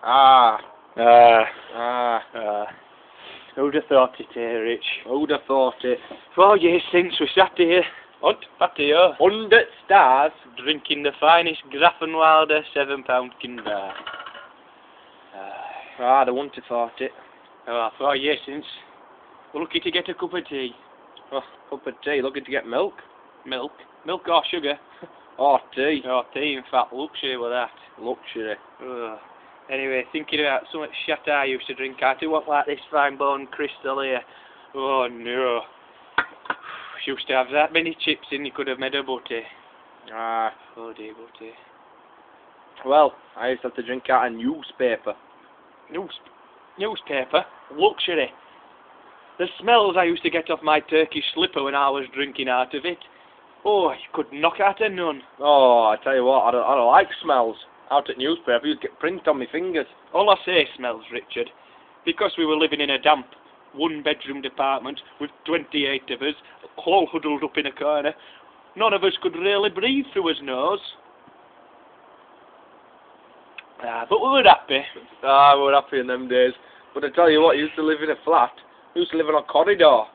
Ah. Who'd have thought it here, Rich? Who'd have thought it? 4 years since we sat here, patio, 100 stars. drinking the finest Grafenwalder £7 Kinder. I wouldn't have thought it. 4 years since. We're lucky to get a cup of tea. Oh, cup of tea, looking to get milk. Milk or sugar. Or tea. Oh, tea, in fact, luxury with that. Luxury. Anyway, thinking about so much shit I used to drink, I do want like this fine bone crystal here. Oh no. Used to have that many chips in, you could have made a butty. Oh dear, butty. Well, I used to have to drink out a newspaper. Newspaper? Luxury. The smells I used to get off my Turkish slipper when I was drinking out of it. Oh, you could knock out a nun. Oh, I tell you what, I don't like smells. Out at newspaper, you'd get print on my fingers. All I say smells, Richard, because we were living in a damp, one-bedroom apartment with 28 of us, all huddled up in a corner. None of us could really breathe through his nose. But we were happy. We were happy in them days. But I tell you what, you used to live in a flat. You used to live in a corridor.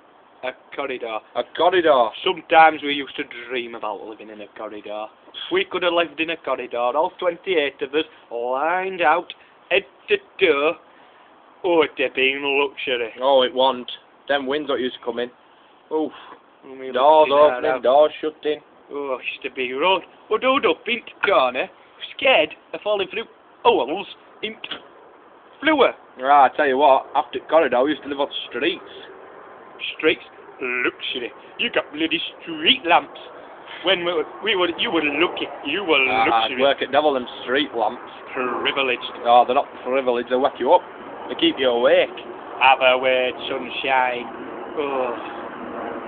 A corridor. A corridor. Sometimes we used to dream about living in a corridor. We could have lived in a corridor, all 28 of us, lined out, head to toe. Oh, it'd have been luxury. Oh, it wasn't. Them winds that used to come in. Oof. Doors opening, doors shutting. Oh, it used to be road. We'd hold up in the corner, scared of falling through holes in floor. I tell you what, after the corridor, we used to live on the streets. Streets? Luxury. You got bloody street lamps. When you were lucky. You were luxury. I'd work at Devil and street lamps. Privileged. Oh, they're not privileged, they wake you up. They keep you awake. Have a word, sunshine. Oh.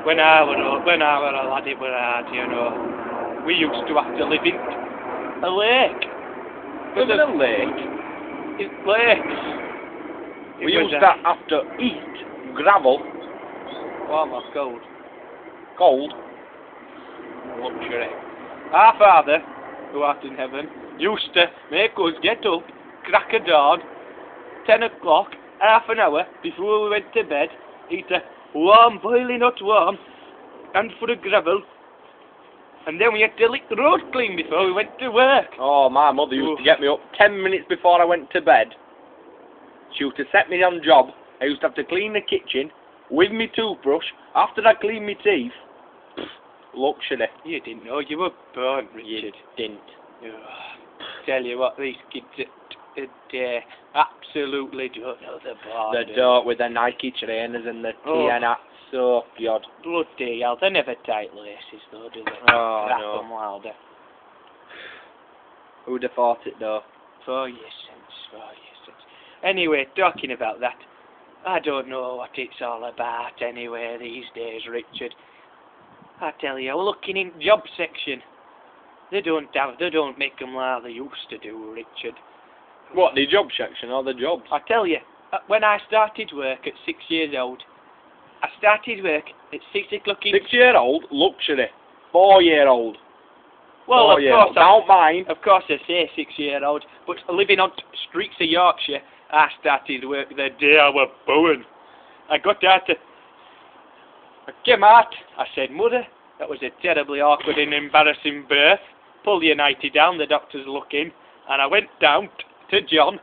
When I were a lad, it were hard, you know. We used to have to live in a lake. Live in a lake? In lakes. We used to have to eat gravel. Warm or cold? Cold. Luxury. Our Father, who art in heaven, used to make us get up, crack a dawn, 10 o'clock, half an hour before we went to bed, eat a warm, boiling hot warm, handful of gravel, and then we had to lick the road clean before we went to work. Oh, my mother used to get me up 10 minutes before I went to bed. She used to set me on job. I used to have to clean the kitchen with me toothbrush. After I cleaned my teeth, luxury. You didn't know you were born, Richard. You didn't. Tell you what, these kids today absolutely don't know the bar. They don't, with the Nike trainers and the tea and hats. So good. Bloody hell, they never tight laces though, do they? Oh, no. Wilder. Who'd have thought it though? 4 years since. Anyway, talking about that, I don't know what it's all about anyway these days, Richard. I tell you, we're looking in job section. They don't make them like they used to do, Richard. What, the job section or the jobs? I tell you, when I started work at 6 years old, I started work at 6 o'clock in... 6-year-old? Luxury. 4-year-old. Well, of course, don't mind. Of course I say 6-year-old, but living on streets of Yorkshire, I started work the day I was born. I got out I came out, I said, Mother, that was a terribly awkward and embarrassing birth. Pull your nightie down, the doctor's looking. And I went down to John,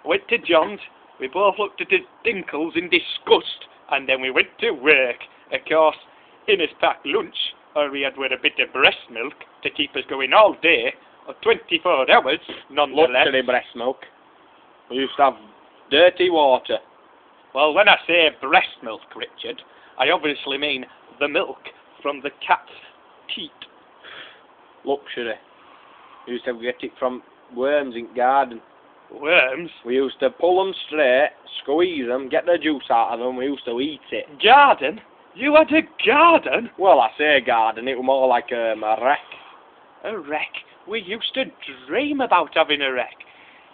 went to John's, we both looked at his dinkles in disgust, and then we went to work. Of course, in his packed lunch, all we had were a bit of breast milk to keep us going all day, or 24 hours, nonetheless. Luxury breast milk. We used to have dirty water. Well, when I say breast milk, Richard, I obviously mean the milk from the cat's teat. Luxury. We used to get it from worms in garden. Worms? We used to pull them straight, squeeze them, get the juice out of them, we used to eat it. Garden? You had a garden? Well, I say garden, it was more like a wreck. A wreck? We used to dream about having a wreck.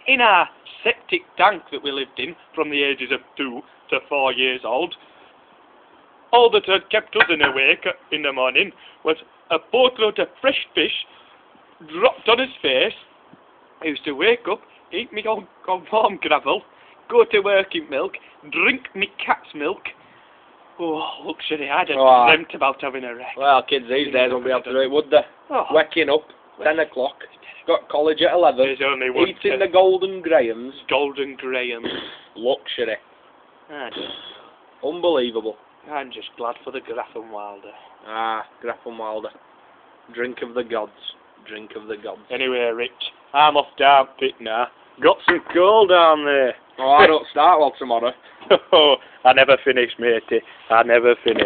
In our septic tank that we lived in from the ages of 2 to 4 years old, all that had kept us awake in the morning was a boatload of fresh fish dropped on his face. I used to wake up, eat me on warm gravel, go to work in milk, drink me cat's milk. Oh, luxury, I'd have dreamt about having a wreck. Well, kids these days won't be able to do it, would they? Oh. Waking up, 10 o'clock, got college at 11, There's only one eating the Golden Grahams. Golden Grahams. Luxury. I don't know. Unbelievable. I'm just glad for the Grafenwalder. Ah, Grafenwalder. Drink of the gods. Drink of the gods. Anyway, Rich, I'm off down pit now. Got some coal down there. Oh, I don't start well tomorrow. Oh, I never finish, matey. I never finish.